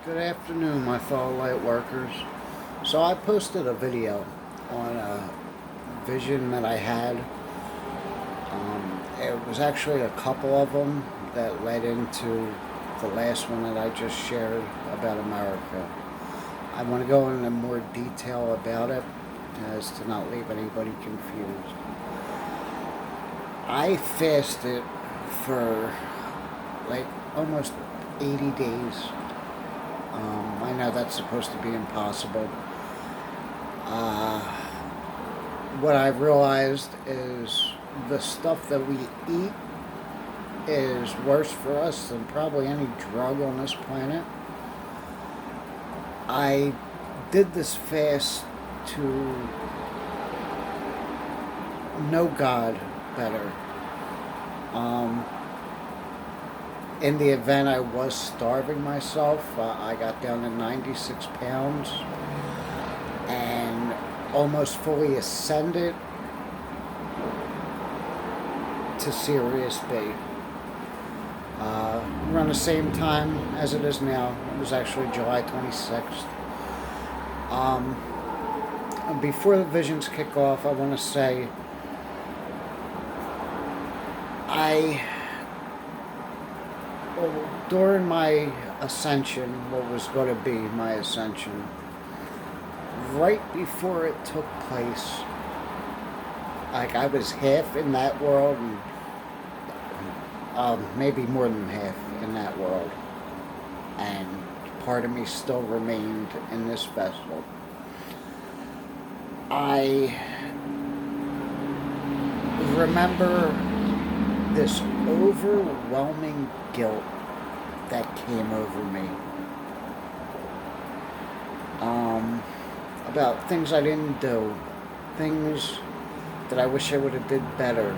Good afternoon, my fellow light workers. So I posted a video on a vision that I had. It was actually a couple of them that led into the last one that I just shared about America. I want to go into more detail about it as to not leave anybody confused. I fasted for like almost 80 days. I know that's supposed to be impossible. Uh, what I've realized is the stuff that we eat is worse for us than probably any drug on this planet. I did this fast to know God better. Um, in the event I was starving myself, I got down to 96 pounds and almost fully ascended to Sirius B. Around the same time as it is now. It was actually July 26th. Before the visions kick off, I want to say I, during my ascension, what was going to be my ascension, right before it took place, like I was half in that world and maybe more than half in that world, and part of me still remained in this vessel. I remember this overwhelming guilt that came over me about things I didn't do, things that I wish I would have did better,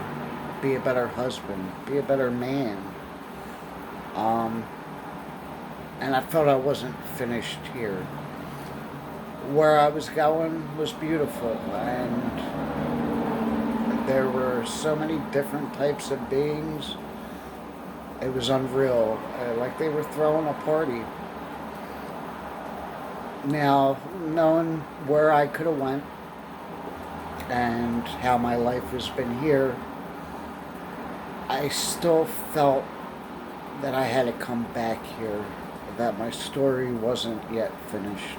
be a better husband, be a better man. And I felt I wasn't finished here. Where I was going was beautiful, and there were so many different types of beings. It was unreal, like they were throwing a party. Now, knowing where I could have went and how my life has been here, I still felt that I had to come back here, that my story wasn't yet finished.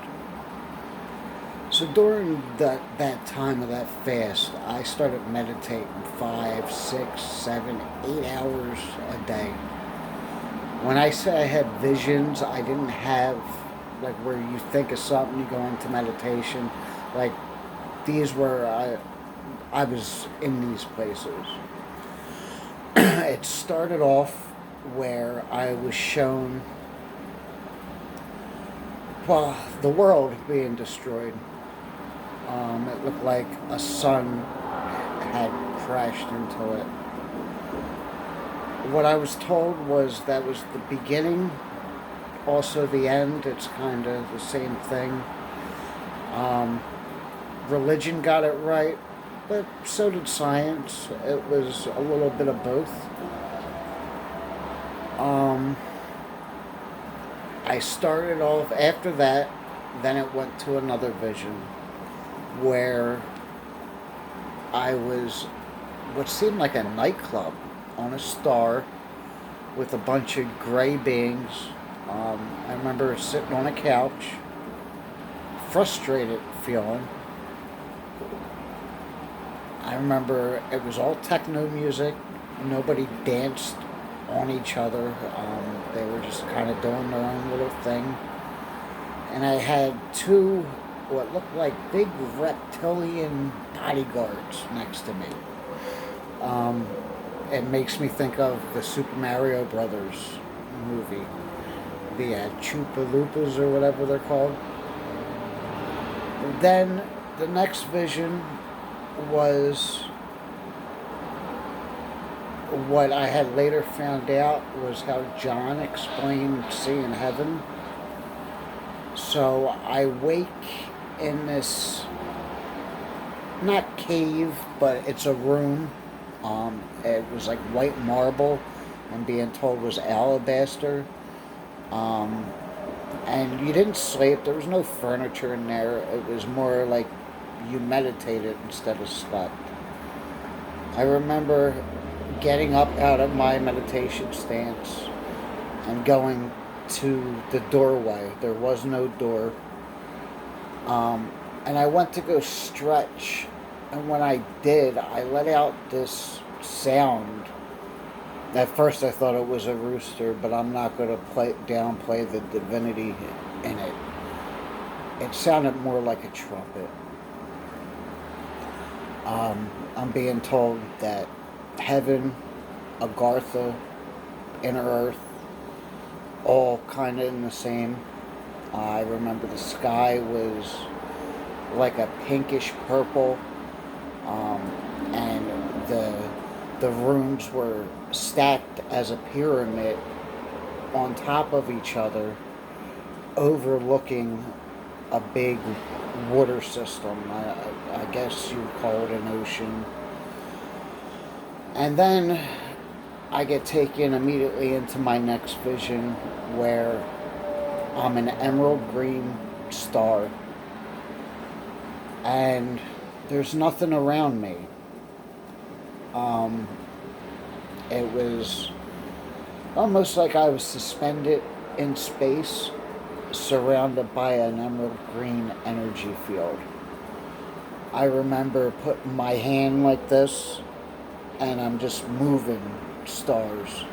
So during that time of that fast, I started meditating 5, 6, 7, 8 hours a day. When I say I had visions, I didn't have like where you think of something, you go into meditation. Like these were, I was in these places. It started off where I was shown, well, the world being destroyed. It looked like a sun had crashed into it. What I was told was that was the beginning, also the end. It's kind of the same thing. Religion got it right, but so did science. It was a little bit of both. I started off after that, then it went to another vision where I was what seemed like a nightclub on a star with a bunch of gray beings. I remember sitting on a couch, frustrated feeling. I remember it was all techno music. Nobody danced on each other. They were just kind of doing their own little thing. And I had two what looked like big reptilian bodyguards next to me. It makes me think of the Super Mario Brothers movie, the Chupa Lupas or whatever they're called. Then the next vision was what I had later found out was how John explained seeing heaven. So I wake in this, not cave, but it's a room. It was like white marble, and being told was alabaster. And And you didn't sleep. There was no furniture in there. It was more like you meditated instead of slept. I remember getting up out of my meditation stance and going to the doorway. There was no door. And I went to go stretch. And when I did, I let out this sound. At first, I thought it was a rooster, but I'm not going to downplay the divinity in it. It sounded more like a trumpet. I'm being told that heaven, Agartha, inner earth, all kind of in the same. I remember the sky was like a pinkish purple, and the rooms were stacked as a pyramid on top of each other, overlooking a big water system. I guess you would call it an ocean. And then I get taken immediately into my next vision where I'm an emerald green star and there's nothing around me. It was almost like I was suspended in space, surrounded by an emerald green energy field. I remember putting my hand like this, and I'm just moving stars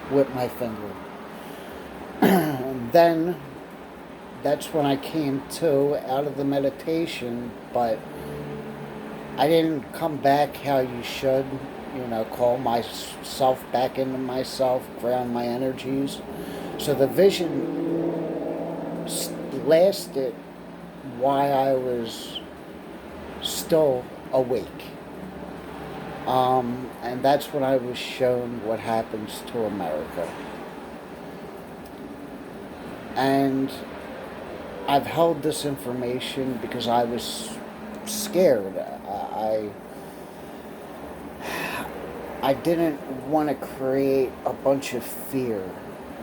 with my finger. And then that's when I came to out of the meditation, but I didn't come back how you should, call myself back into myself, ground my energies. So the vision lasted while I was still awake. And that's when I was shown what happens to America. And I've held this information because I was scared. I didn't want to create a bunch of fear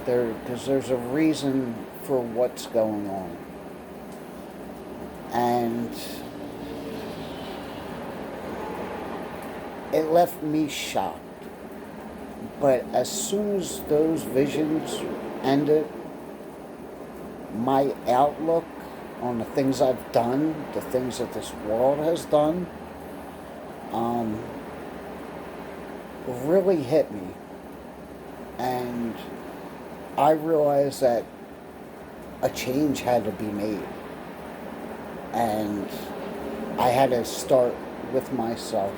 because there's a reason for what's going on. And it left me shocked. But as soon as those visions ended, my outlook on the things I've done, the things that this world has done, really hit me. And I realized that a change had to be made. And I had to start with myself.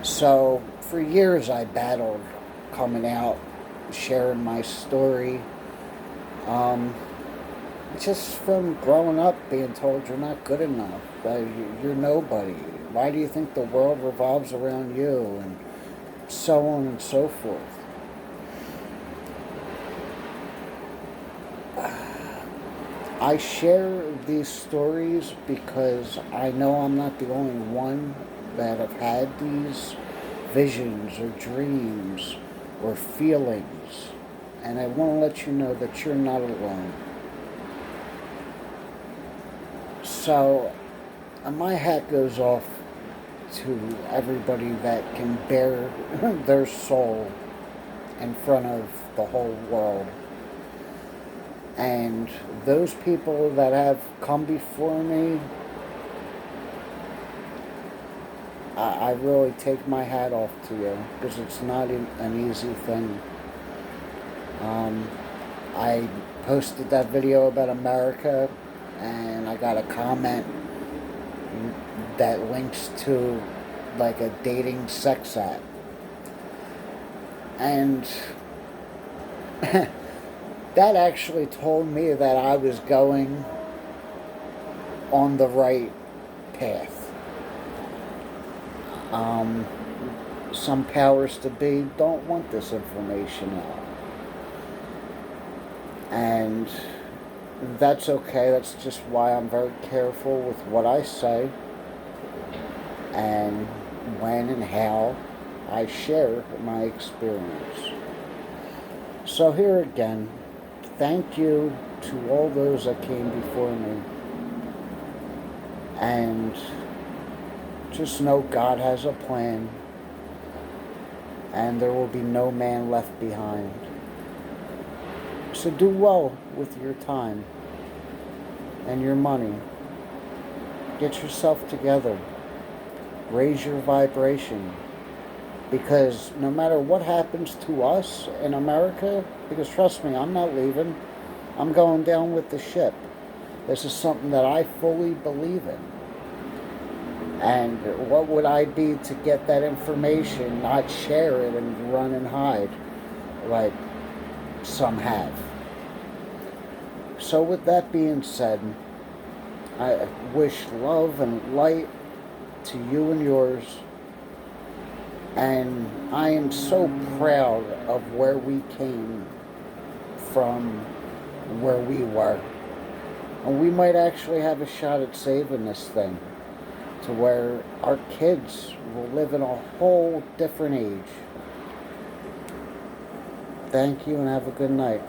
So for years I battled coming out, sharing my story. Just from growing up being told you're not good enough, you're nobody. Why do you think the world revolves around you? And so on and so forth. I share these stories because I know I'm not the only one that have had these visions or dreams or feelings. And I want to let you know that you're not alone. So, my hat goes off to everybody that can bear their soul in front of the whole world. And those people that have come before me, I really take my hat off to you because it's not an easy thing. I posted that video about America and I got a comment that links to like a dating sex app. And that actually told me that I was going on the right path. Some powers to be don't want this information out. And that's okay. That's just why I'm very careful with what I say and when and how I share my experience. So here again, thank you to all those that came before me. And just know God has a plan, and there will be no man left behind. So do well with your time and your money. Get yourself together. Raise your vibration. Because no matter what happens to us in America, because trust me, I'm not leaving. I'm going down with the ship. This is something that I fully believe in. And what would I be to get that information, not share it, and run and hide like some have? So with that being said, I wish love and light to you and yours. And I am so proud of where we came from, where we were. And we might actually have a shot at saving this thing to where our kids will live in a whole different age. Thank you and have a good night.